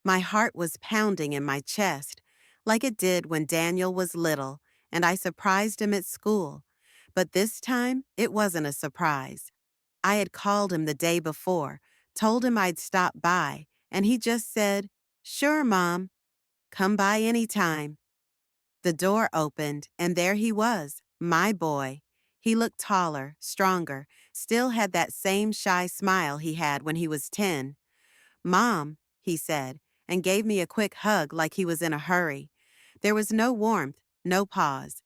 My heart was pounding in my chest, like it did when Daniel was little and I surprised him at school. But this time, it wasn't a surprise. I had called him the day before, told him I'd stop by, and he just said, "Sure, Mom, come by anytime." The door opened, and there he was, my boy. He looked taller, stronger, still had that same shy smile he had when he was 10. "Mom," he said, and gave me a quick hug like he was in a hurry. There was no warmth, no pause.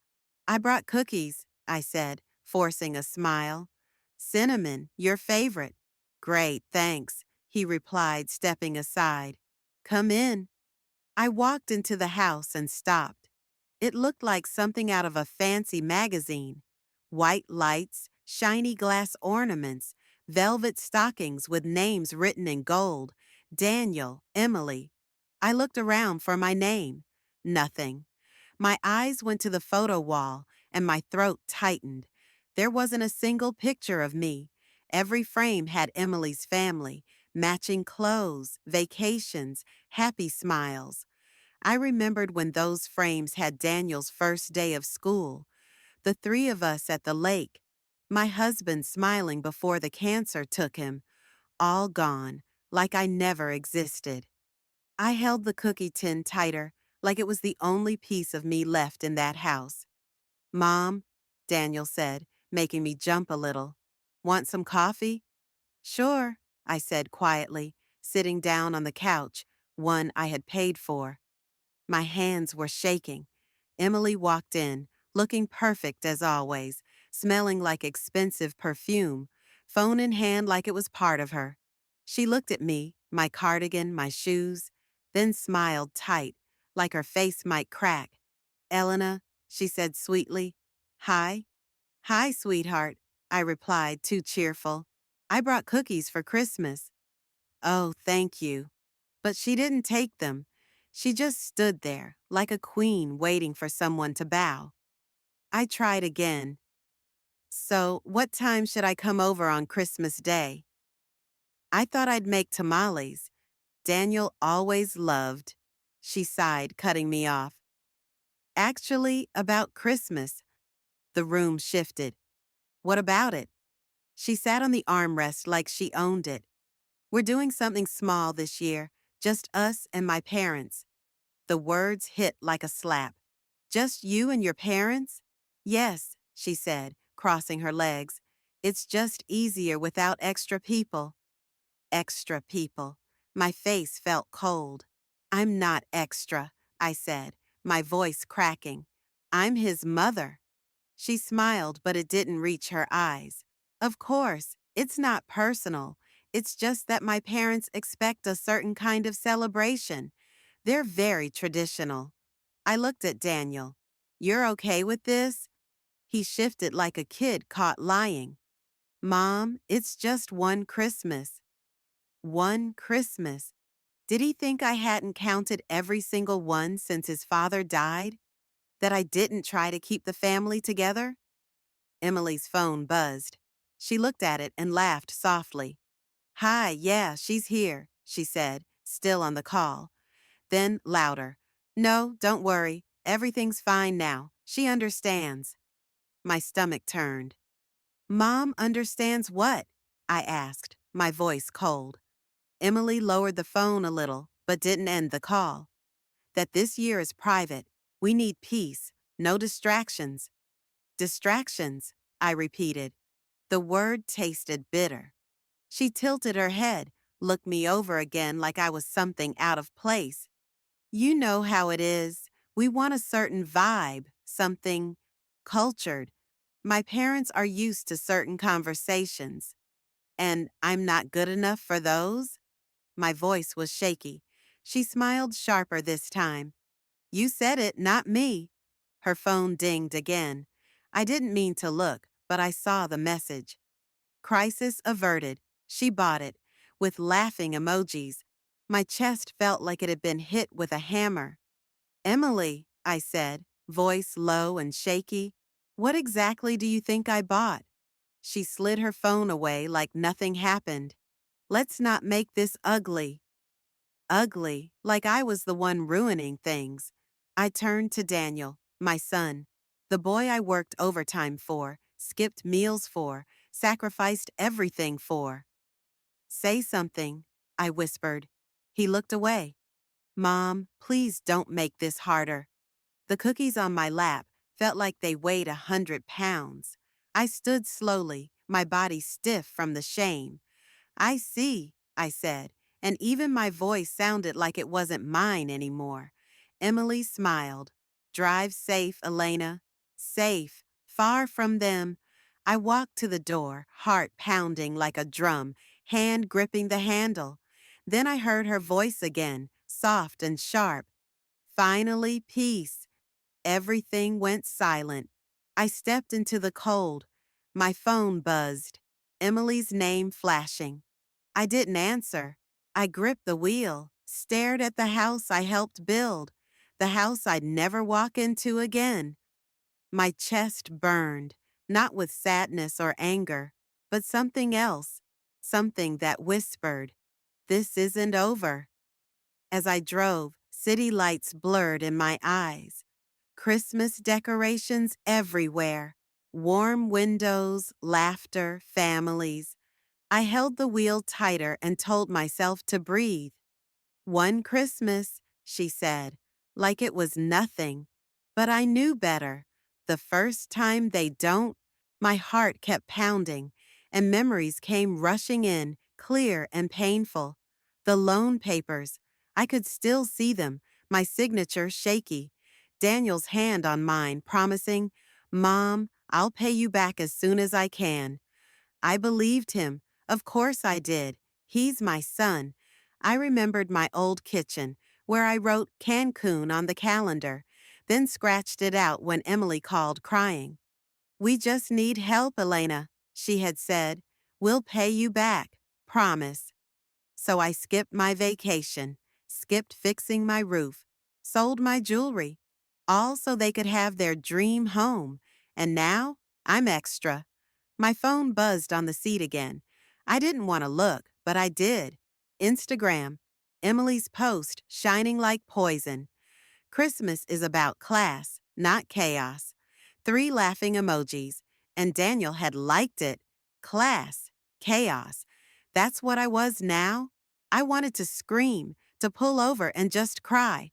"I brought cookies," I said, forcing a smile. "Cinnamon, your favorite." "Great, thanks," he replied, stepping aside. "Come in." I walked into the house and stopped. It looked like something out of a fancy magazine. White lights, shiny glass ornaments, velvet stockings with names written in gold. Daniel, Emily. I looked around for my name. Nothing. My eyes went to the photo wall and my throat tightened. There wasn't a single picture of me. Every frame had Emily's family, matching clothes, vacations, happy smiles. I remembered when those frames had Daniel's first day of school, the three of us at the lake, my husband smiling before the cancer took him, all gone, like I never existed. I held the cookie tin tighter, like it was the only piece of me left in that house. "Mom," Daniel said, making me jump a little. "Want some coffee?" "Sure," I said quietly, sitting down on the couch, one I had paid for. My hands were shaking. Emily walked in, looking perfect as always, smelling like expensive perfume, phone in hand like it was part of her. She looked at me, my cardigan, my shoes, then smiled tight, like her face might crack. "Elena," she said sweetly. "Hi." "Hi, sweetheart," I replied, too cheerful. "I brought cookies for Christmas." "Oh, thank you." But she didn't take them. She just stood there, like a queen waiting for someone to bow. I tried again. "So, what time should I come over on Christmas Day?" "I thought I'd make tamales. Daniel always loved." She sighed, cutting me off. "Actually, about Christmas." The room shifted. "What about it?" She sat on the armrest like she owned it. "We're doing something small this year, just us and my parents." The words hit like a slap. "Just you and your parents?" "Yes," she said, crossing her legs. "It's just easier without extra people." Extra people. My face felt cold. "I'm not extra," I said, my voice cracking. "I'm his mother." She smiled, but it didn't reach her eyes. "Of course, it's not personal. It's just that my parents expect a certain kind of celebration. They're very traditional." I looked at Daniel. "You're okay with this?" He shifted like a kid caught lying. "Mom, it's just one Christmas." One Christmas. Did he think I hadn't counted every single one since his father died? That I didn't try to keep the family together? Emily's phone buzzed. She looked at it and laughed softly. "Hi, yeah, she's here," she said, still on the call. Then louder. "No, don't worry. Everything's fine now. She understands." My stomach turned. "Mom understands what?" I asked, my voice cold. Emily lowered the phone a little, but didn't end the call. "That this year is private. We need peace. No distractions." "Distractions," I repeated. The word tasted bitter. She tilted her head, looked me over again like I was something out of place. "You know how it is. We want a certain vibe, something cultured. My parents are used to certain conversations. And I'm not good enough for those?" My voice was shaky. She smiled sharper this time. "You said it, not me." Her phone dinged again. I didn't mean to look, but I saw the message. "Crisis averted." She bought it, with laughing emojis. My chest felt like it had been hit with a hammer. "Emily," I said, voice low and shaky, "what exactly do you think I bought?" She slid her phone away like nothing happened. "Let's not make this ugly." ugly, like I was the one ruining things. I turned to Daniel, my son, the boy I worked overtime for, skipped meals for, sacrificed everything for. Say something, I whispered. He looked away. Mom, please don't make this harder. The cookies on my lap felt like they weighed 100 pounds. I stood slowly, my body stiff from the shame. I see, I said, and even my voice sounded like it wasn't mine anymore. Emily smiled. Drive safe, Elena. Safe, far from them. I walked to the door, heart pounding like a drum, hand gripping the handle. Then I heard her voice again, soft and sharp. Finally, peace. Everything went silent. I stepped into the cold. My phone buzzed. Emily's name flashing. I didn't answer. I gripped the wheel, stared at the house I helped build, the house I'd never walk into again. My chest burned, not with sadness or anger, but something else, something that whispered, "This isn't over." As I drove, city lights blurred in my eyes. Christmas decorations everywhere. Warm windows, laughter, families. I held the wheel tighter and told myself to breathe. One Christmas, she said, like it was nothing. But I knew better. The first time they don't, my heart kept pounding, and memories came rushing in, clear and painful. The loan papers, I could still see them, my signature shaky. Daniel's hand on mine, promising, "Mom, I'll pay you back as soon as I can." I believed him. Of course I did. He's my son. I remembered my old kitchen, where I wrote Cancun on the calendar, then scratched it out when Emily called crying. "We just need help, Elena," she had said. "We'll pay you back. Promise." So I skipped my vacation, skipped fixing my roof, sold my jewelry, all so they could have their dream home. And now I'm extra. My phone buzzed on the seat again. I didn't want to look, but I did. Instagram. Emily's post shining like poison. Christmas is about class, not chaos. 3 laughing emojis, and Daniel had liked it. Class, chaos. That's what I was now. I wanted to scream, to pull over and just cry.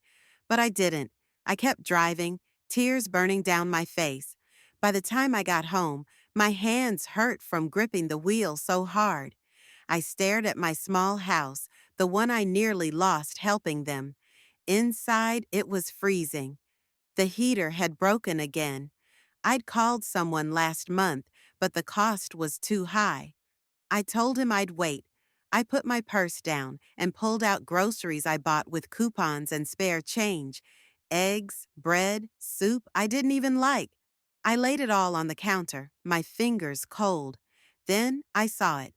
But I didn't. I kept driving, tears burning down my face. By the time I got home, my hands hurt from gripping the wheel so hard. I stared at my small house, the one I nearly lost helping them. Inside, it was freezing. The heater had broken again. I'd called someone last month, but the cost was too high. I told him I'd wait. I put my purse down and pulled out groceries I bought with coupons and spare change. Eggs, bread, soup I didn't even like. I laid it all on the counter, my fingers cold. Then I saw it.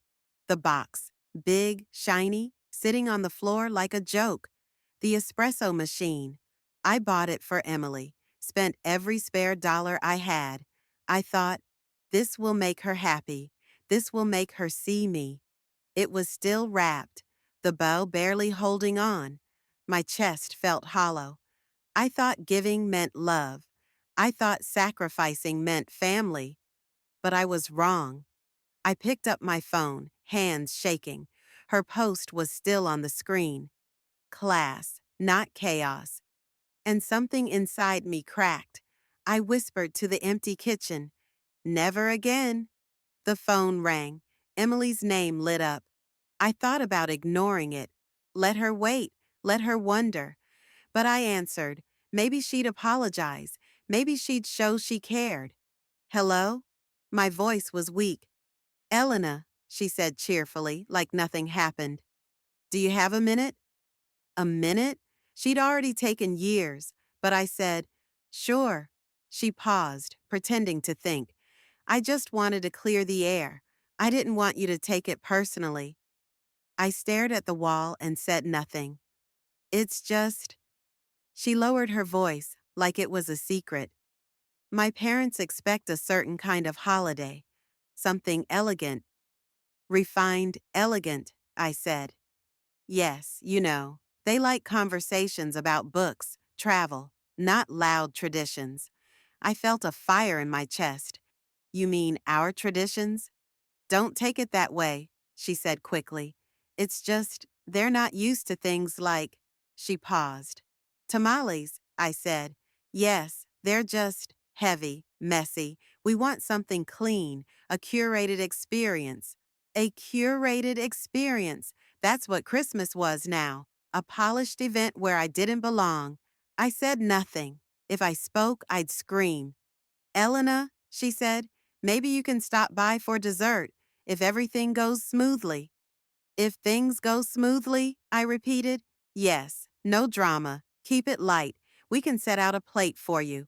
The box, big, shiny, sitting on the floor like a joke. The espresso machine. I bought it for Emily, spent every spare dollar I had. I thought, this will make her happy. This will make her see me. It was still wrapped, the bow barely holding on. My chest felt hollow. I thought giving meant love. I thought sacrificing meant family. But I was wrong. I picked up my phone, hands shaking. Her post was still on the screen. Class, not chaos. And something inside me cracked. I whispered to the empty kitchen, "Never again." The phone rang. Emily's name lit up. I thought about ignoring it. Let her wait. Let her wonder. But I answered. Maybe she'd apologize. Maybe she'd show she cared. "Hello?" My voice was weak. "Elena," she said cheerfully, like nothing happened. "Do you have a minute?" A minute? She'd already taken years, but I said, "Sure." She paused, pretending to think. "I just wanted to clear the air. I didn't want you to take it personally." I stared at the wall and said nothing. "It's just—" She lowered her voice, like it was a secret. "My parents expect a certain kind of holiday. Something elegant. Refined, elegant," I said. "Yes, you know." They like conversations about books, travel, not loud traditions. I felt a fire in my chest. You mean our traditions? Don't take it that way, she said quickly. It's just, they're not used to things like. She paused. Tamales, I said. Yes, they're just heavy, messy. We want something clean, a curated experience. A curated experience. That's what Christmas was now. A polished event where I didn't belong. I said nothing. If I spoke, I'd scream. Elena, she said, maybe you can stop by for dessert if everything goes smoothly. If things go smoothly, I repeated. Yes, no drama. Keep it light. We can set out a plate for you.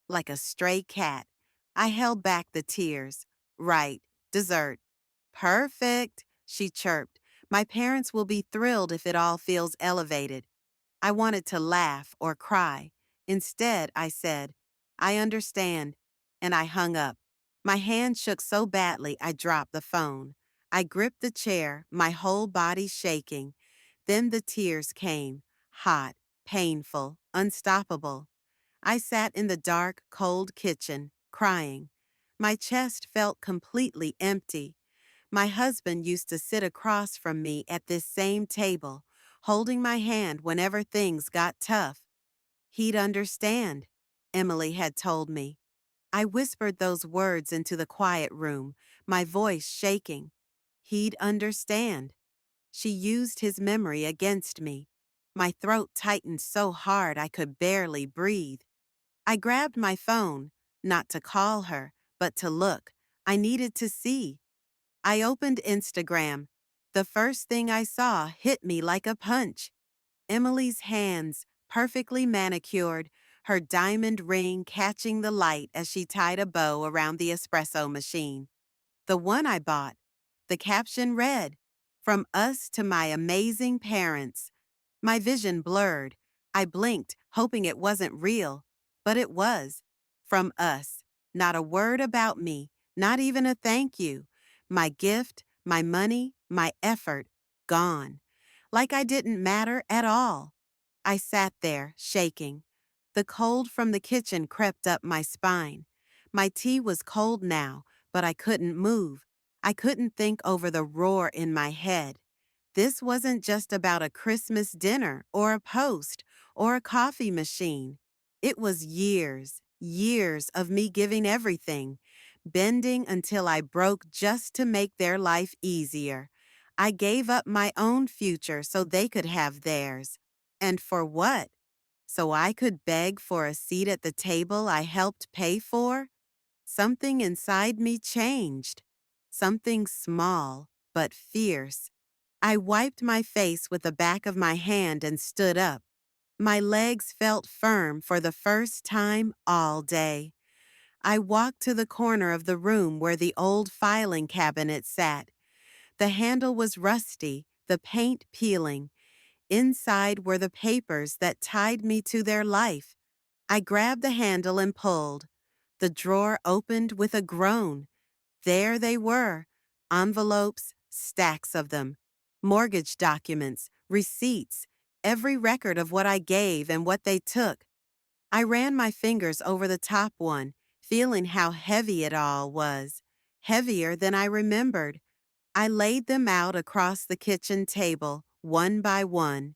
Like a stray cat. I held back the tears. Right, dessert. Perfect, she chirped. My parents will be thrilled if it all feels elevated. I wanted to laugh or cry. Instead, I said, I understand, and I hung up. My hand shook so badly I dropped the phone. I gripped the chair, my whole body shaking. Then the tears came, hot, painful, unstoppable. I sat in the dark, cold kitchen, crying. My chest felt completely empty. My husband used to sit across from me at this same table, holding my hand whenever things got tough. He'd understand, Emily had told me. I whispered those words into the quiet room, my voice shaking. He'd understand. She used his memory against me. My throat tightened so hard I could barely breathe. I grabbed my phone, not to call her, but to look. I needed to see. I opened Instagram. The first thing I saw hit me like a punch. Emily's hands, perfectly manicured, her diamond ring catching the light as she tied a bow around the espresso machine. The one I bought. The caption read, "From us to my amazing parents." My vision blurred. I blinked, hoping it wasn't real. But it was. From us. Not a word about me, not even a thank you. My gift, my money, my effort, gone. Like I didn't matter at all. I sat there, shaking. The cold from the kitchen crept up my spine. My tea was cold now, but I couldn't move. I couldn't think over the roar in my head. This wasn't just about a Christmas dinner or a post or a coffee machine. It was years, years of me giving everything, bending until I broke just to make their life easier. I gave up my own future so they could have theirs. And for what? So I could beg for a seat at the table I helped pay for? Something inside me changed. Something small, but fierce. I wiped my face with the back of my hand and stood up. My legs felt firm for the first time all day. I walked to the corner of the room where the old filing cabinet sat. The handle was rusty, the paint peeling. Inside were the papers that tied me to their life. I grabbed the handle and pulled. The drawer opened with a groan. There they were, envelopes, stacks of them, mortgage documents, receipts, every record of what I gave and what they took. I ran my fingers over the top one, feeling how heavy it all was, heavier than I remembered. I laid them out across the kitchen table, one by one.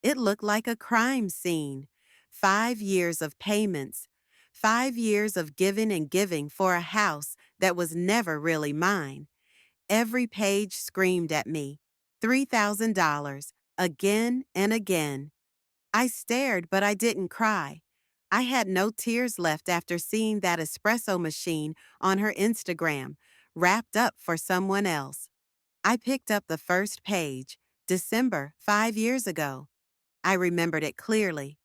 It looked like a crime scene. 5 years of payments. 5 years of giving and giving for a house that was never really mine. Every page screamed at me. $3,000. Again and again. I stared, but I didn't cry. I had no tears left after seeing that espresso machine on her Instagram, wrapped up for someone else. I picked up the first page. December, 5 years ago. I remembered it clearly.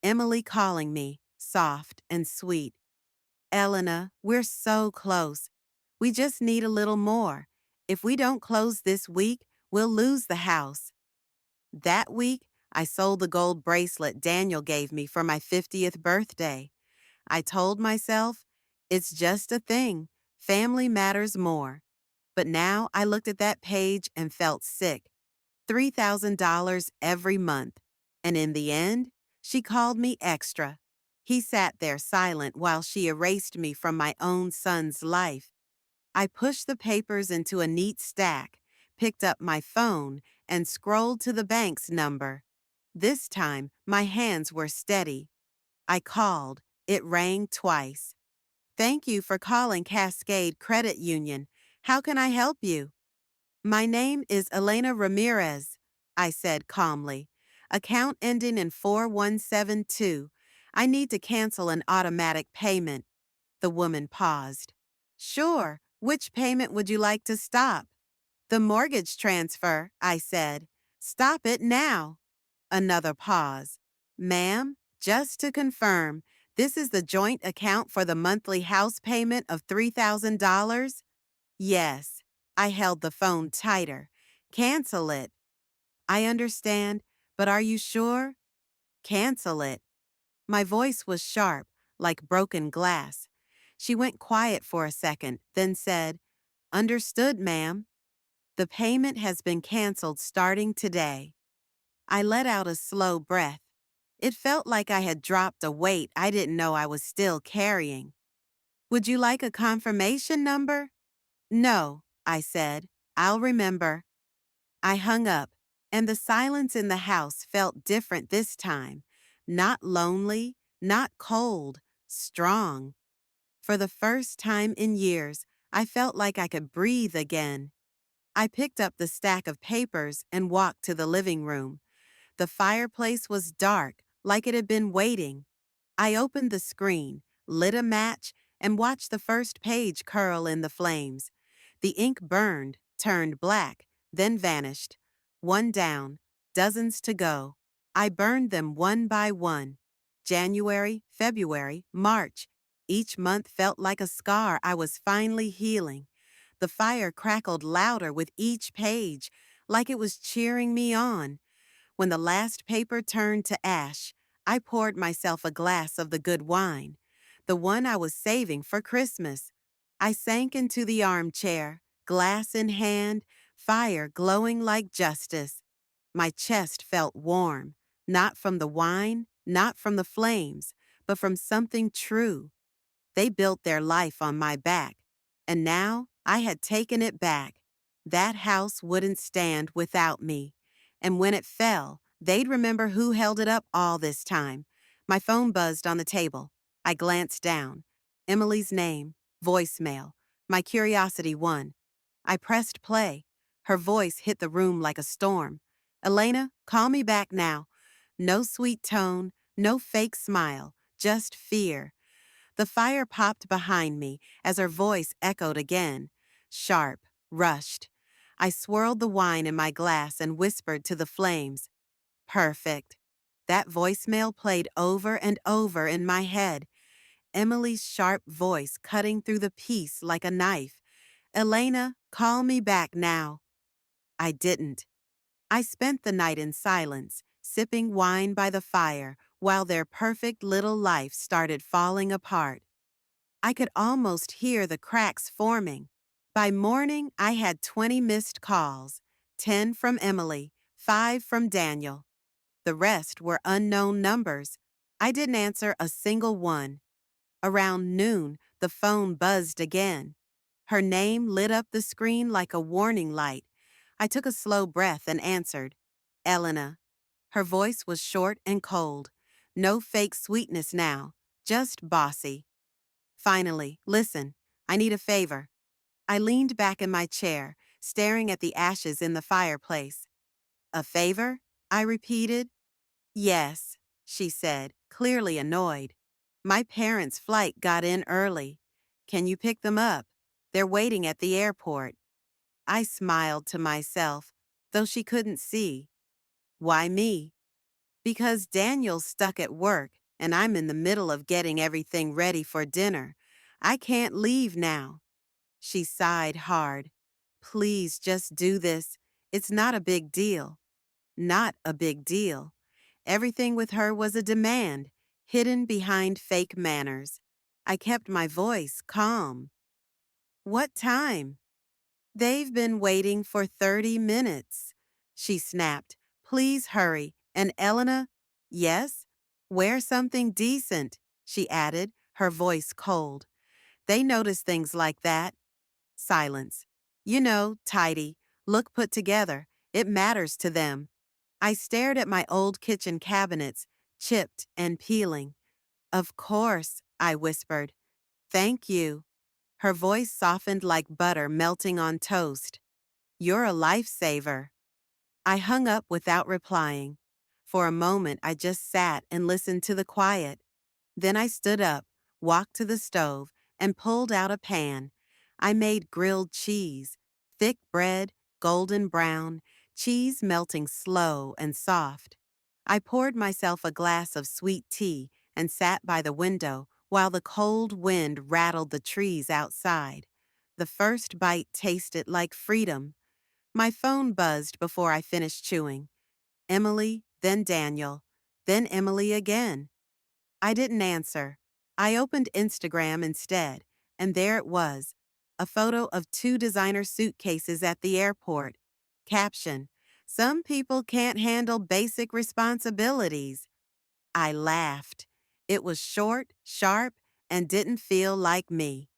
Emily calling me, soft and sweet. Elena, we're so close. We just need a little more. If we don't close this week, we'll lose the house. That week, I sold the gold bracelet Daniel gave me for my 50th birthday. I told myself, it's just a thing. Family matters more. But now I looked at that page and felt sick. $3,000 every month. And in the end, she called me extra. He sat there silent while she erased me from my own son's life. I pushed the papers into a neat stack, picked up my phone, and scrolled to the bank's number. This time, my hands were steady. I called. It rang twice. Thank you for calling Cascade Credit Union. How can I help you? My name is Elena Ramirez, I said calmly. Account ending in 4172. I need to cancel an automatic payment. The woman paused. Sure. Which payment would you like to stop? The mortgage transfer, I said. Stop it now. Another pause. Ma'am, just to confirm, this is the joint account for the monthly house payment of $3,000? Yes. I held the phone tighter. Cancel it. I understand, but are you sure? Cancel it. My voice was sharp, like broken glass. She went quiet for a second, then said, Understood, ma'am. The payment has been canceled starting today. I let out a slow breath. It felt like I had dropped a weight I didn't know I was still carrying. Would you like a confirmation number? No, I said. I'll remember. I hung up, and the silence in the house felt different this time. Not lonely, not cold, strong. For the first time in years, I felt like I could breathe again. I picked up the stack of papers and walked to the living room. The fireplace was dark, like it had been waiting. I opened the screen, lit a match, and watched the first page curl in the flames. The ink burned, turned black, then vanished. One down, dozens to go. I burned them one by one. January, February, March. Each month felt like a scar I was finally healing. The fire crackled louder with each page, like it was cheering me on. When the last paper turned to ash, I poured myself a glass of the good wine, the one I was saving for Christmas. I sank into the armchair, glass in hand, fire glowing like justice. My chest felt warm, not from the wine, not from the flames, but from something true. They built their life on my back, and now I had taken it back. That house wouldn't stand without me. And when it fell, they'd remember who held it up all this time. My phone buzzed on the table. I glanced down. Emily's name, voicemail. My curiosity won. I pressed play. Her voice hit the room like a storm. Elena, call me back now. No sweet tone, no fake smile, just fear. The fire popped behind me as her voice echoed again, sharp, rushed. I swirled the wine in my glass and whispered to the flames, Perfect. That voicemail played over and over in my head, Emily's sharp voice cutting through the peace like a knife. Elena, call me back now. I didn't. I spent the night in silence, sipping wine by the fire while their perfect little life started falling apart. I could almost hear the cracks forming. By morning, I had 20 missed calls, 10 from Emily, 5 from Daniel. The rest were unknown numbers. I didn't answer a single one. Around noon, the phone buzzed again. Her name lit up the screen like a warning light. I took a slow breath and answered, Elena. Her voice was short and cold. No fake sweetness now, just bossy. Finally, listen, I need a favor. I leaned back in my chair, staring at the ashes in the fireplace. A favor? I repeated. Yes, she said, clearly annoyed. My parents' flight got in early. Can you pick them up? They're waiting at the airport. I smiled to myself, though she couldn't see. Why me? Because Daniel's stuck at work and I'm in the middle of getting everything ready for dinner. I can't leave now. She sighed hard. Please just do this. It's not a big deal. Not a big deal. Everything with her was a demand, hidden behind fake manners. I kept my voice calm. What time? They've been waiting for 30 minutes. She snapped. Please hurry, and Elena, Yes? Wear something decent, she added, her voice cold. They notice things like that. Silence. You know, tidy, look put together. It matters to them. I stared at my old kitchen cabinets, chipped and peeling. Of course, I whispered. Thank you. Her voice softened like butter melting on toast. You're a lifesaver. I hung up without replying. For a moment, I just sat and listened to the quiet. Then I stood up, walked to the stove, and pulled out a pan. I made grilled cheese, thick bread, golden brown, cheese melting slow and soft. I poured myself a glass of sweet tea and sat by the window while the cold wind rattled the trees outside. The first bite tasted like freedom. My phone buzzed before I finished chewing. Emily, then Daniel, then Emily again. I didn't answer. I opened Instagram instead, and there it was, a photo of two designer suitcases at the airport. Caption, some people can't handle basic responsibilities. I laughed. It was short, sharp, and didn't feel like me.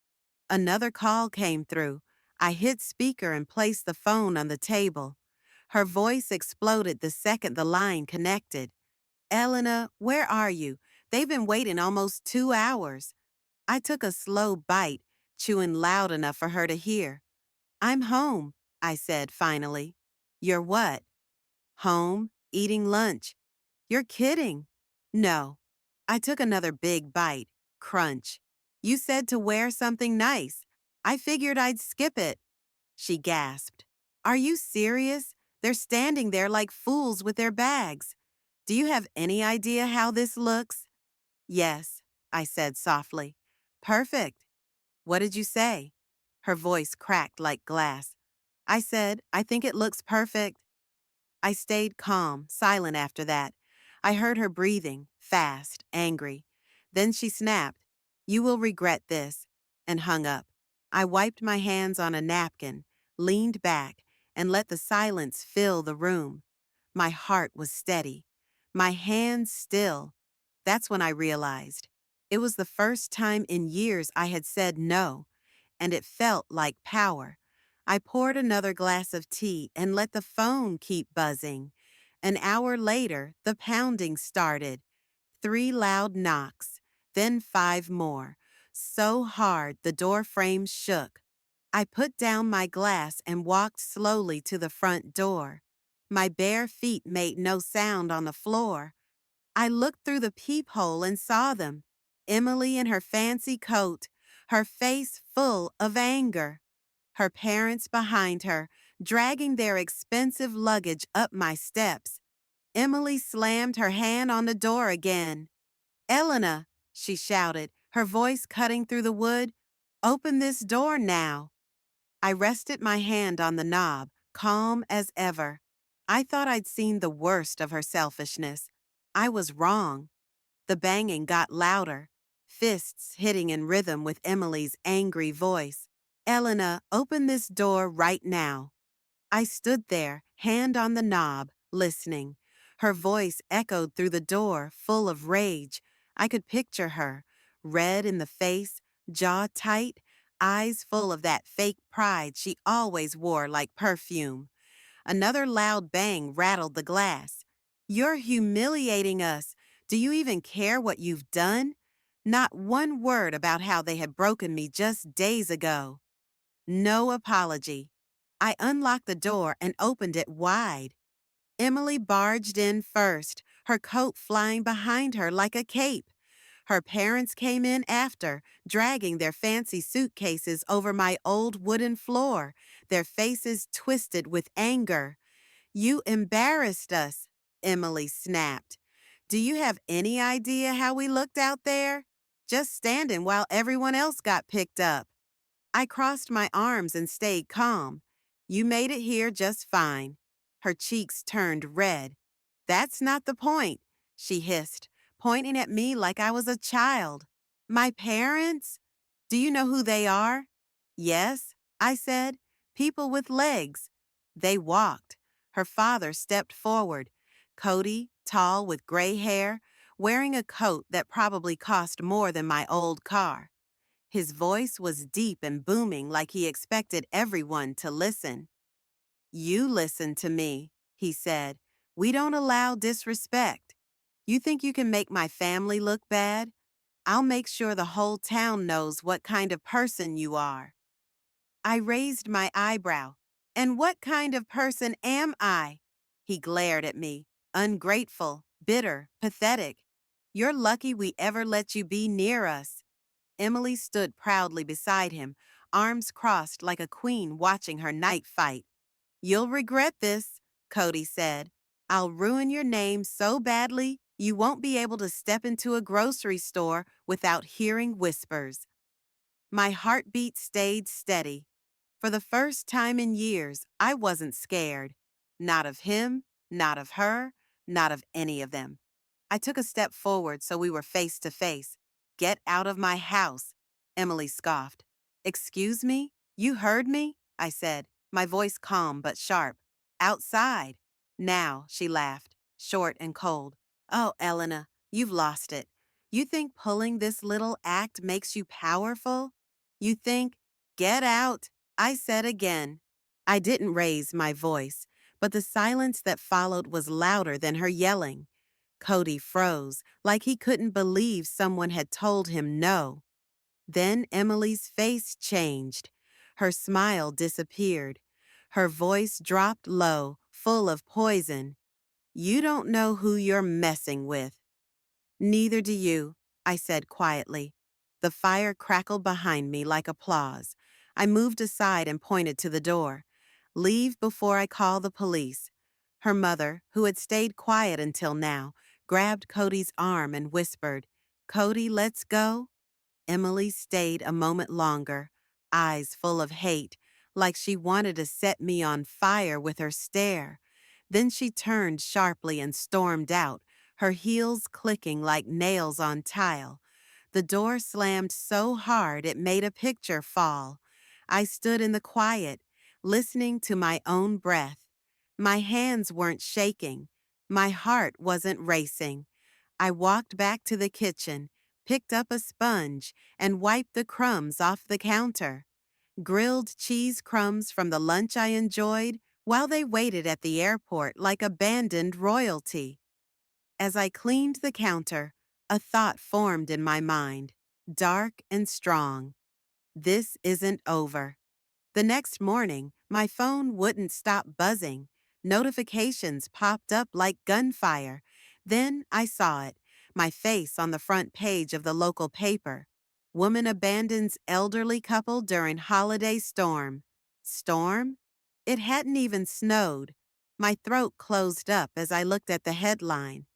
Another call came through. I hit speaker and placed the phone on the table. Her voice exploded the second the line connected. Elena, where are you? They've been waiting almost 2 hours. I took a slow bite, chewing loud enough for her to hear. I'm home, I said finally. You're what? Home, eating lunch. You're kidding. No. I took another big bite. Crunch. You said to wear something nice. I figured I'd skip it. She gasped. Are you serious? They're standing there like fools with their bags. Do you have any idea how this looks? Yes, I said softly. Perfect. What did you say? Her voice cracked like glass. I said, I think it looks perfect. I stayed calm, silent after that. I heard her breathing, fast, angry. Then she snapped, You will regret this, and hung up. I wiped my hands on a napkin, leaned back, and let the silence fill the room. My heart was steady, my hands still. That's when I realized. It was the first time in years I had said no, and it felt like power. I poured another glass of tea and let the phone keep buzzing. An hour later, the pounding started. 3 loud knocks, then 5 more. So hard the door frame shook. I put down my glass and walked slowly to the front door. My bare feet made no sound on the floor. I looked through the peephole and saw them. Emily in her fancy coat, her face full of anger. Her parents behind her, dragging their expensive luggage up my steps. Emily slammed her hand on the door again. Elena, she shouted, her voice cutting through the wood, open this door now. I rested my hand on the knob, calm as ever. I thought I'd seen the worst of her selfishness. I was wrong. The banging got louder, fists hitting in rhythm with Emily's angry voice. Elena, open this door right now. I stood there, hand on the knob, listening. Her voice echoed through the door, full of rage. I could picture her, red in the face, jaw tight, eyes full of that fake pride she always wore like perfume. Another loud bang rattled the glass. You're humiliating us. Do you even care what you've done? Not one word about how they had broken me just days ago. No apology. I unlocked the door and opened it wide. Emily barged in first, her coat flying behind her like a cape. Her parents came in after, dragging their fancy suitcases over my old wooden floor, their faces twisted with anger. You embarrassed us, Emily snapped. Do you have any idea how we looked out there? Just standing while everyone else got picked up. I crossed my arms and stayed calm. You made it here just fine. Her cheeks turned red. That's not the point, she hissed, pointing at me like I was a child. My parents? Do you know who they are? Yes, I said. People with legs. They walked. Her father stepped forward. Cody, tall with gray hair, wearing a coat that probably cost more than my old car. His voice was deep and booming like he expected everyone to listen. "You listen to me," he said. "We don't allow disrespect. You think you can make my family look bad? I'll make sure the whole town knows what kind of person you are." I raised my eyebrow. "And what kind of person am I?" He glared at me, ungrateful, bitter, pathetic. "You're lucky we ever let you be near us." Emily stood proudly beside him, arms crossed like a queen watching her knight fight. "You'll regret this," Cody said. "I'll ruin your name so badly you won't be able to step into a grocery store without hearing whispers." My heartbeat stayed steady. For the first time in years, I wasn't scared. Not of him, not of her, not of any of them. I took a step forward so we were face to face. "Get out of my house," Emily scoffed. "Excuse me? You heard me?" I said, my voice calm but sharp. "Outside." "Now," she laughed, short and cold. "Oh, Elena, you've lost it. You think pulling this little act makes you powerful? You think, get out," I said again. I didn't raise my voice, but the silence that followed was louder than her yelling. Cody froze, like he couldn't believe someone had told him no. Then Emily's face changed. Her smile disappeared. Her voice dropped low, full of poison. "You don't know who you're messing with." "Neither do you," I said quietly. The fire crackled behind me like applause. I moved aside and pointed to the door. "Leave before I call the police." Her mother, who had stayed quiet until now, grabbed Cody's arm and whispered, "Cody, let's go." Emily stayed a moment longer, eyes full of hate, like she wanted to set me on fire with her stare. Then she turned sharply and stormed out, her heels clicking like nails on tile. The door slammed so hard it made a picture fall. I stood in the quiet, listening to my own breath. My hands weren't shaking. My heart wasn't racing. I walked back to the kitchen, picked up a sponge, and wiped the crumbs off the counter. Grilled cheese crumbs from the lunch I enjoyed while they waited at the airport like abandoned royalty. As I cleaned the counter, a thought formed in my mind, dark and strong. This isn't over. The next morning, my phone wouldn't stop buzzing. Notifications popped up like gunfire. Then I saw it, my face on the front page of the local paper. "Woman abandons elderly couple during holiday storm." Storm? It hadn't even snowed. My throat closed up as I looked at the headline.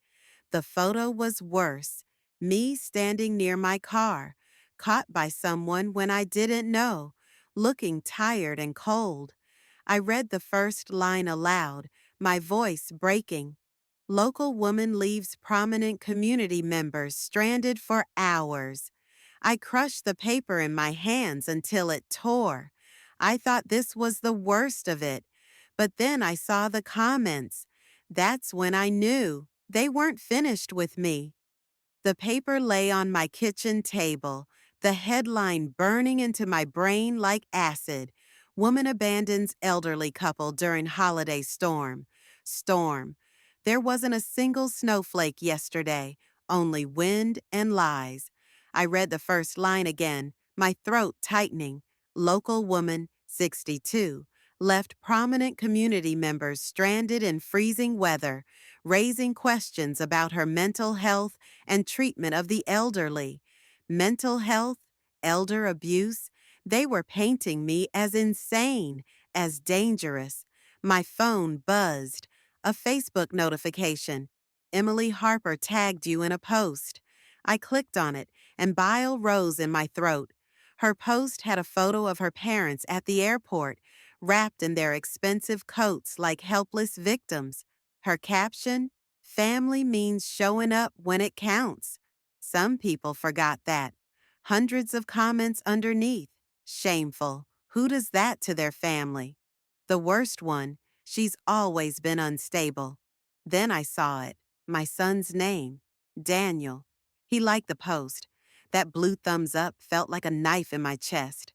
The photo was worse. Me standing near my car, caught by someone when I didn't know, looking tired and cold. I read the first line aloud, my voice breaking. "Local woman leaves prominent community members stranded for hours." I crushed the paper in my hands until it tore. I thought this was the worst of it. But then I saw the comments. That's when I knew they weren't finished with me. The paper lay on my kitchen table, the headline burning into my brain like acid. "Woman abandons elderly couple during holiday storm." Storm. There wasn't a single snowflake yesterday, only wind and lies. I read the first line again, my throat tightening. "Local woman, 62, left prominent community members stranded in freezing weather, raising questions about her mental health and treatment of the elderly." Mental health, elder abuse, they were painting me as insane, as dangerous. My phone buzzed. A Facebook notification. "Emily Harper tagged you in a post." I clicked on it, and bile rose in my throat. Her post had a photo of her parents at the airport, wrapped in their expensive coats like helpless victims. Her caption, "Family means showing up when it counts." Some people forgot that. Hundreds of comments underneath. "Shameful. Who does that to their family?" The worst one, "She's always been unstable." Then I saw it. My son's name, Daniel. He liked the post. That blue thumbs up felt like a knife in my chest.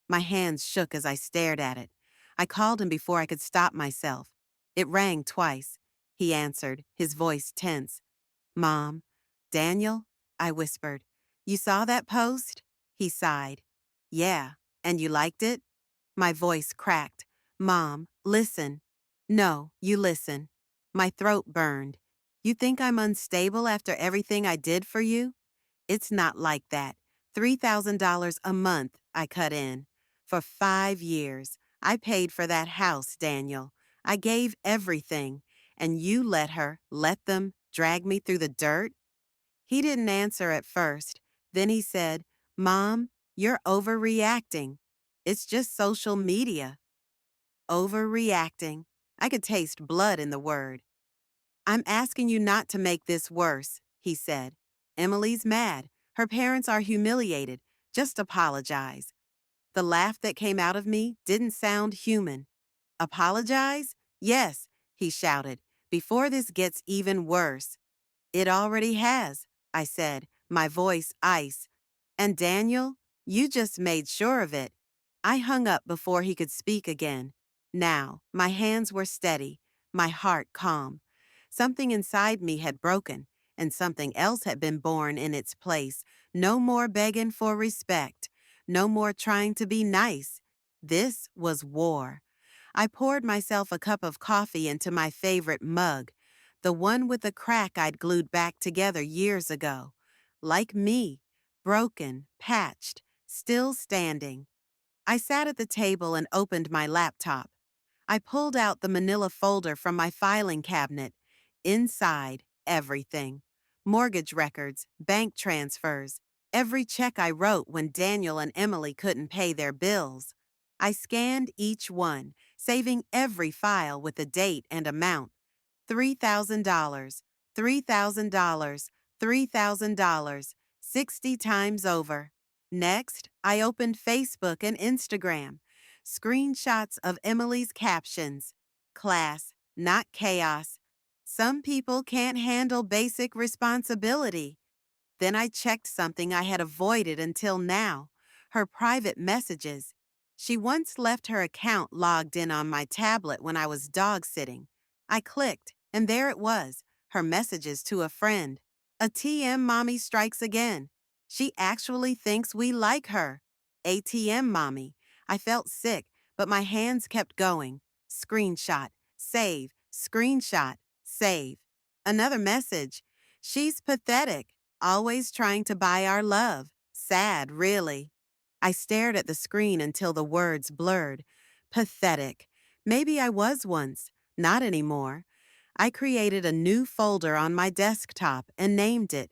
My hands shook as I stared at it. I called him before I could stop myself. It rang twice. He answered, his voice tense. Mom, Daniel? I whispered. You saw that post? He sighed. Yeah, and you liked it? My voice cracked. Mom, listen. No, you listen. My throat burned. You think I'm unstable after everything I did for you? It's not like that. $3,000 a month, I cut in. For 5 years, I paid for that house, Daniel. I gave everything, and you let them drag me through the dirt? He didn't answer at first. Then he said, Mom, you're overreacting. It's just social media. Overreacting. I could taste blood in the word. I'm asking you not to make this worse, he said. Emily's mad. Her parents are humiliated. Just apologize. The laugh that came out of me didn't sound human. Apologize? Yes, he shouted, before this gets even worse. It already has, I said, my voice ice. And Daniel, you just made sure of it. I hung up before he could speak again. Now, my hands were steady, my heart calm. Something inside me had broken, and something else had been born in its place. No more begging for respect. No more trying to be nice. This was war. I poured myself a cup of coffee into my favorite mug, the one with the crack I'd glued back together years ago. Like me, broken, patched, still standing. I sat at the table and opened my laptop. I pulled out the manila folder from my filing cabinet. Inside, everything. Mortgage records, bank transfers, every check I wrote when Daniel and Emily couldn't pay their bills. I scanned each one, saving every file with a date and amount. $3,000, $3,000, $3,000, 60 times over. Next, I opened Facebook and Instagram. Screenshots of Emily's captions. Class, not chaos. Some people can't handle basic responsibility. Then I checked something I had avoided until now, her private messages. She once left her account logged in on my tablet when I was dog sitting. I clicked, and there it was, her messages to a friend. A TM mommy strikes again. She actually thinks we like her. ATM mommy. I felt sick, but my hands kept going. Screenshot, save, screenshot, save. Another message. She's pathetic. Always trying to buy our love. Sad, really. I stared at the screen until the words blurred. Pathetic. Maybe I was once. Not anymore. I created a new folder on my desktop and named it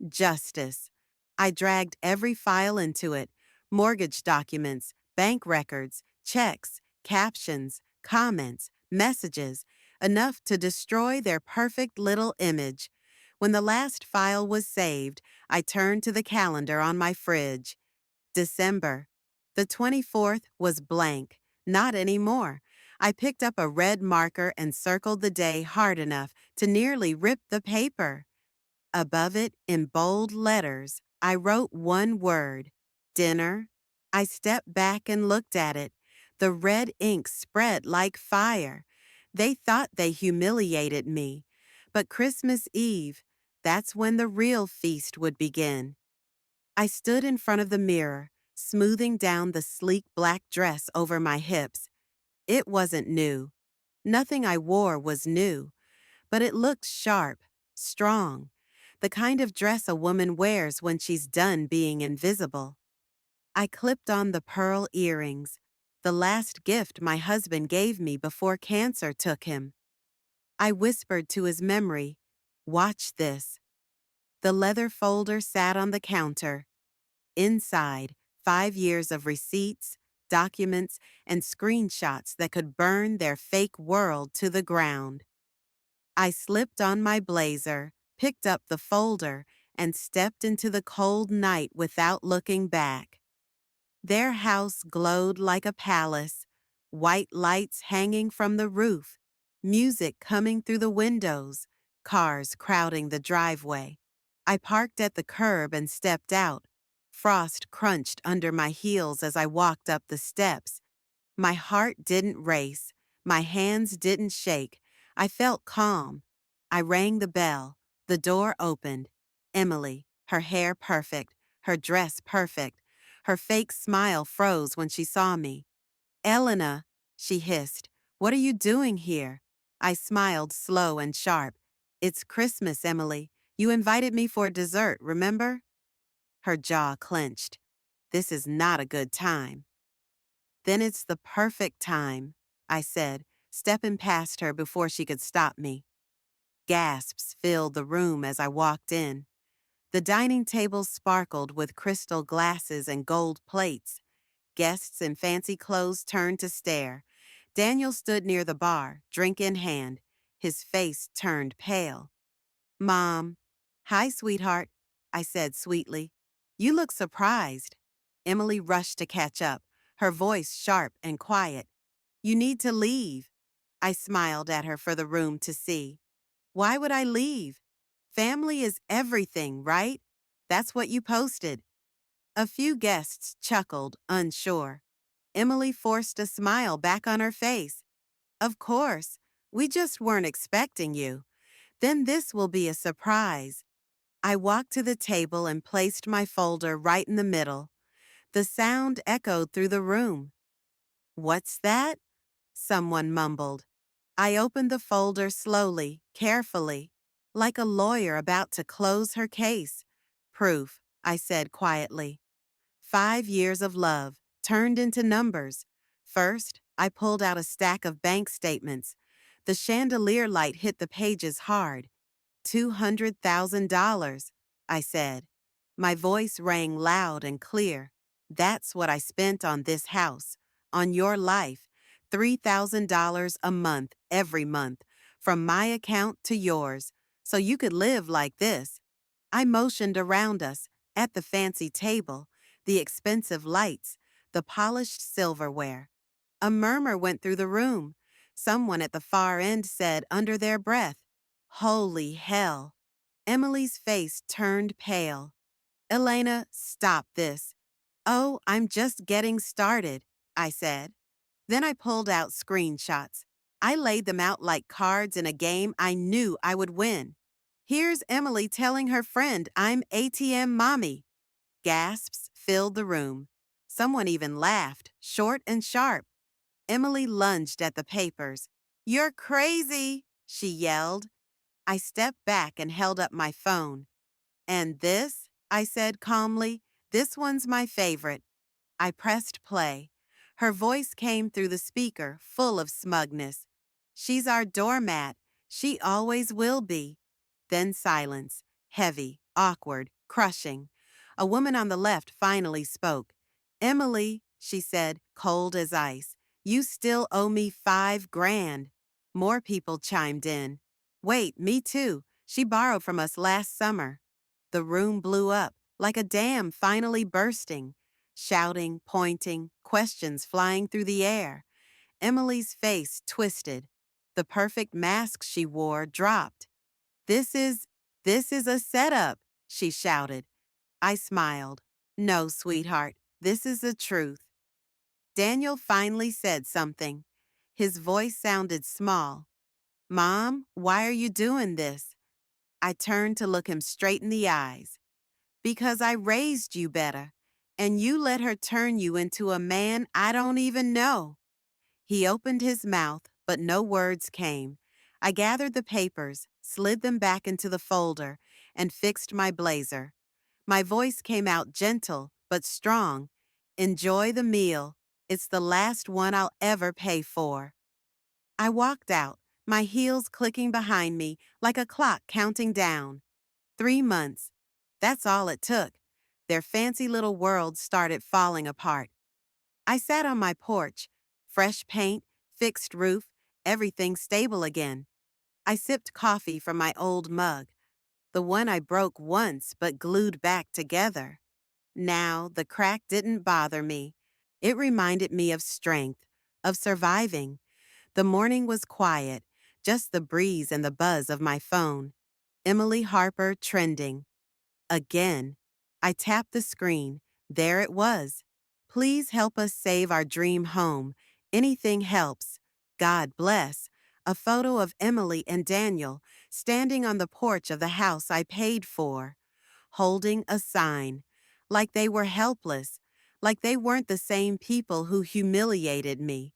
Justice. I dragged every file into it. Mortgage documents, bank records, checks, captions, comments, messages, enough to destroy their perfect little image. When the last file was saved, I turned to the calendar on my fridge. December. The 24th was blank. Not anymore. I picked up a red marker and circled the day hard enough to nearly rip the paper. Above it, in bold letters, I wrote one word, dinner. I stepped back and looked at it. The red ink spread like fire. They thought they humiliated me. But Christmas Eve, that's when the real feast would begin. I stood in front of the mirror, smoothing down the sleek black dress over my hips. It wasn't new. Nothing I wore was new, but it looked sharp, strong, the kind of dress a woman wears when she's done being invisible. I clipped on the pearl earrings, the last gift my husband gave me before cancer took him. I whispered to his memory, "Watch this." The leather folder sat on the counter. Inside, 5 years of receipts, documents, and screenshots that could burn their fake world to the ground. I slipped on my blazer, picked up the folder, and stepped into the cold night without looking back. Their house glowed like a palace, white lights hanging from the roof, music coming through the windows, cars crowding the driveway. I parked at the curb and stepped out. Frost crunched under my heels as I walked up the steps. My heart didn't race. My hands didn't shake. I felt calm. I rang the bell. The door opened. Emily, her hair perfect, her dress perfect. Her fake smile froze when she saw me. Elena, she hissed, what are you doing here? I smiled slow and sharp. It's Christmas, Emily. You invited me for dessert, remember? Her jaw clenched. This is not a good time. Then it's the perfect time, I said, stepping past her before she could stop me. Gasps filled the room as I walked in. The dining table sparkled with crystal glasses and gold plates. Guests in fancy clothes turned to stare. Daniel stood near the bar, drink in hand. His face turned pale. Mom. Hi, sweetheart, I said sweetly. You look surprised. Emily rushed to catch up, her voice sharp and quiet. You need to leave. I smiled at her for the room to see. Why would I leave? Family is everything, right? That's what you posted. A few guests chuckled, unsure. Emily forced a smile back on her face. Of course, we just weren't expecting you. Then this will be a surprise. I walked to the table and placed my folder right in the middle. The sound echoed through the room. What's that? Someone mumbled. I opened the folder slowly, carefully, like a lawyer about to close her case. Proof, I said quietly. 5 years of love, turned into numbers. First, I pulled out a stack of bank statements. The chandelier light hit the pages hard. $200,000, I said. My voice rang loud and clear. That's what I spent on this house, on your life. $3,000 a month, every month, from my account to yours, so you could live like this. I motioned around us, at the fancy table, the expensive lights, the polished silverware. A murmur went through the room. Someone at the far end said under their breath, Holy hell. Emily's face turned pale. Elena, stop this. Oh, I'm just getting started, I said. Then I pulled out screenshots. I laid them out like cards in a game I knew I would win. Here's Emily telling her friend I'm ATM mommy. Gasps filled the room. Someone even laughed, short and sharp. Emily lunged at the papers. You're crazy, she yelled. I stepped back and held up my phone. And this, I said calmly, this one's my favorite. I pressed play. Her voice came through the speaker, full of smugness. She's our doormat. She always will be. Then silence, heavy, awkward, crushing. A woman on the left finally spoke. Emily, she said, cold as ice, you still owe me $5,000. More people chimed in. Wait, me too. She borrowed from us last summer. The room blew up, like a dam finally bursting. Shouting, pointing, questions flying through the air. Emily's face twisted. The perfect mask she wore dropped. This is a setup, she shouted. I smiled. No, sweetheart, this is the truth. Daniel finally said something. His voice sounded small. Mom, why are you doing this? I turned to look him straight in the eyes. Because I raised you better, and you let her turn you into a man I don't even know. He opened his mouth, but no words came. I gathered the papers, slid them back into the folder, and fixed my blazer. My voice came out gentle, but strong. Enjoy the meal. It's the last one I'll ever pay for. I walked out, my heels clicking behind me like a clock counting down. 3 months. That's all it took. Their fancy little world started falling apart. I sat on my porch. Fresh paint, fixed roof, everything stable again. I sipped coffee from my old mug, the one I broke once but glued back together. Now, the crack didn't bother me. It reminded me of strength, of surviving. The morning was quiet. just the breeze and the buzz of my phone. Emily Harper trending. Again. I tapped the screen. There it was. Please help us save our dream home. Anything helps. God bless. A photo of Emily and Daniel standing on the porch of the house I paid for, holding a sign, like they were helpless, like they weren't the same people who humiliated me.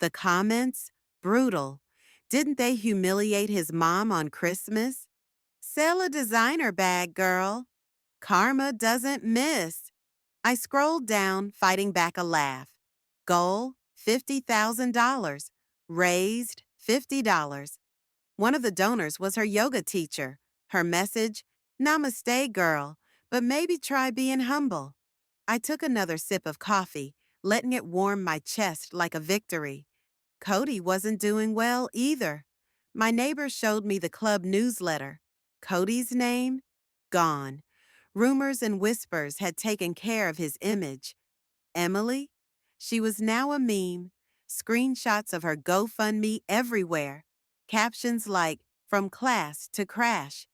The comments? Brutal. Didn't they humiliate his mom on Christmas? Sell a designer bag, girl. Karma doesn't miss. I scrolled down, fighting back a laugh. Goal, $50,000. Raised, $50. One of the donors was her yoga teacher. Her message, Namaste, girl, but maybe try being humble. I took another sip of coffee, letting it warm my chest like a victory. Cody wasn't doing well either. My neighbor showed me the club newsletter. Cody's name? Gone. Rumors and whispers had taken care of his image. Emily? She was now a meme. Screenshots of her GoFundMe everywhere. Captions like, from class to crash.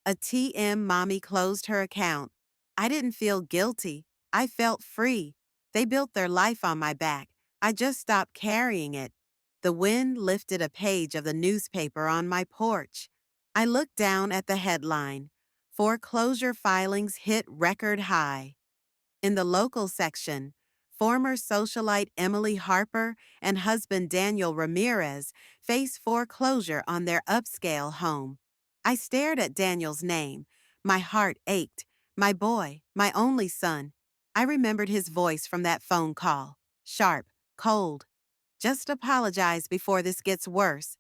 A TM mommy closed her account. I didn't feel guilty. I felt free. They built their life on my back. I just stopped carrying it. The wind lifted a page of the newspaper on my porch. I looked down at the headline. Foreclosure filings hit record high. In the local section, former socialite Emily Harper and husband Daniel Ramirez face foreclosure on their upscale home. I stared at Daniel's name. My heart ached. My boy, my only son. I remembered his voice from that phone call. Sharp, cold. Just apologize before this gets worse.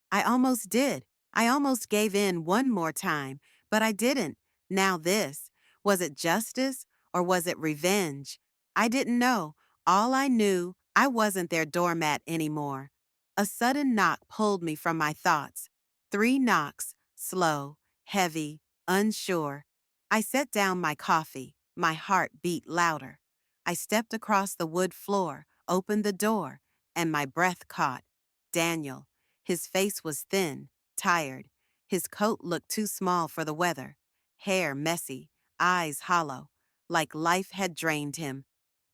I almost did. I almost gave in one more time, but I didn't. Now this. Was it justice or was it revenge? I didn't know. All I knew, I wasn't their doormat anymore. A sudden knock pulled me from my thoughts. 3 knocks, slow, heavy, unsure. I set down my coffee. My heart beat louder. I stepped across the wood floor, opened the door, and my breath caught. Daniel. His face was thin, tired. His coat looked too small for the weather. Hair messy, eyes hollow, like life had drained him.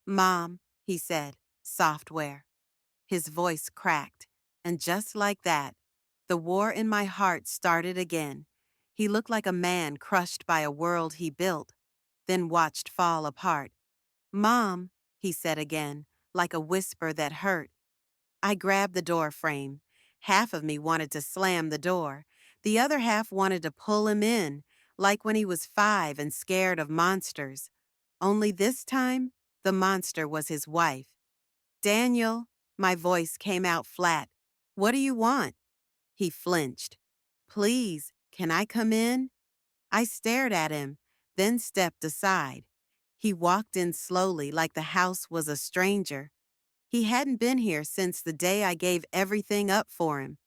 Mom, he said, software. His voice cracked, and just like that, the war in my heart started again. He looked like a man crushed by a world he built, then watched fall apart. Mom, he said again, like a whisper that hurt. I grabbed the door frame. Half of me wanted to slam the door. The other half wanted to pull him in, like when he was 5 and scared of monsters. Only this time, the monster was his wife. Daniel, my voice came out flat. What do you want? He flinched. Please, can I come in? I stared at him, then stepped aside. He walked in slowly like the house was a stranger. He hadn't been here since the day I gave everything up for him.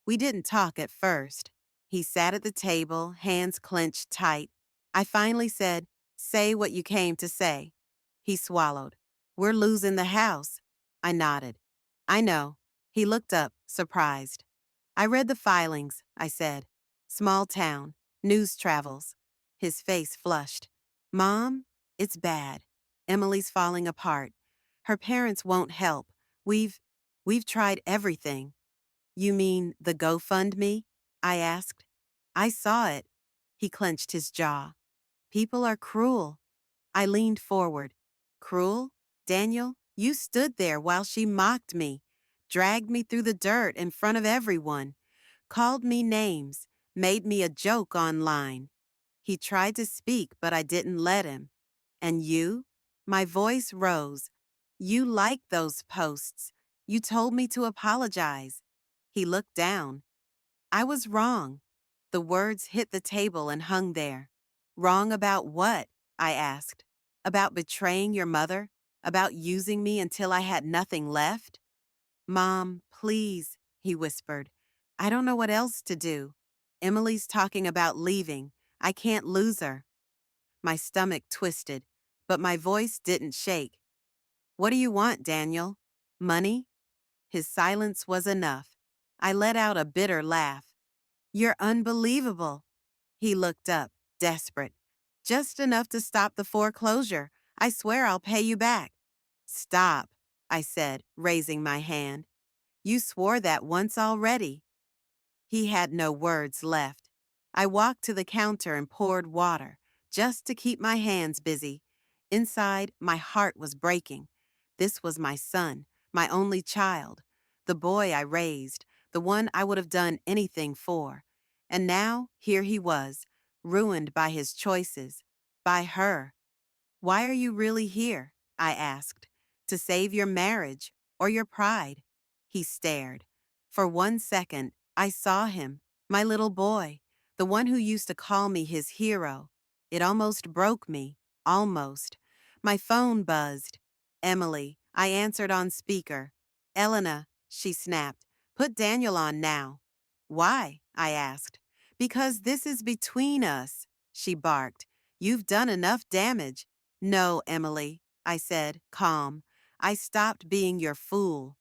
We didn't talk at first. He sat at the table, hands clenched tight. I finally said, "Say what you came to say." He swallowed. "We're losing the house." I nodded. "I know." He looked up, surprised. "I read the filings," I said. "Small town, news travels." His face flushed. "Mom, it's bad. Emily's falling apart. Her parents won't help. We've tried everything." "You mean the GoFundMe?" I asked. "I saw it." He clenched his jaw. "People are cruel." I leaned forward. "Cruel? Daniel, you stood there while she mocked me, dragged me through the dirt in front of everyone, called me names, made me a joke online." He tried to speak, but I didn't let him. "And you?" My voice rose. "You liked those posts. You told me to apologize." He looked down. I was wrong. The words hit the table and hung there. "Wrong about what?" I asked. "About betraying your mother? About using me until I had nothing left?" "Mom, please," he whispered. "I don't know what else to do. Emily's talking about leaving. I can't lose her." My stomach twisted, but my voice didn't shake. "What do you want, Daniel? Money?" His silence was enough. I let out a bitter laugh. You're unbelievable. He looked up, desperate. Just enough to stop the foreclosure. I swear I'll pay you back. Stop, I said, raising my hand. You swore that once already. He had no words left. I walked to the counter and poured water, just to keep my hands busy. Inside, my heart was breaking. This was my son, my only child, the boy I raised, the one I would have done anything for. And now, here he was, ruined by his choices, by her. Why are you really here? I asked. To save your marriage or your pride? He stared. For 1 second, I saw him, my little boy, the one who used to call me his hero. It almost broke me. Almost. My phone buzzed. Emily, I answered on speaker. Elena, she snapped. Put Daniel on now. Why? I asked. Because this is between us, she barked. You've done enough damage. No, Emily, I said, calm. I stopped being your fool.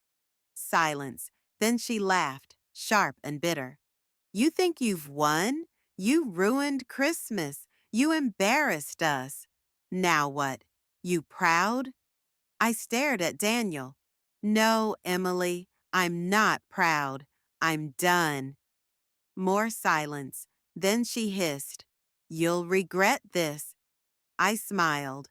Silence. Then she laughed, sharp and bitter. You think you've won? You ruined Christmas. You embarrassed us. Now what? You proud? I stared at Daniel. No, Emily, I'm not proud. I'm done. More silence. Then she hissed, You'll regret this. I smiled.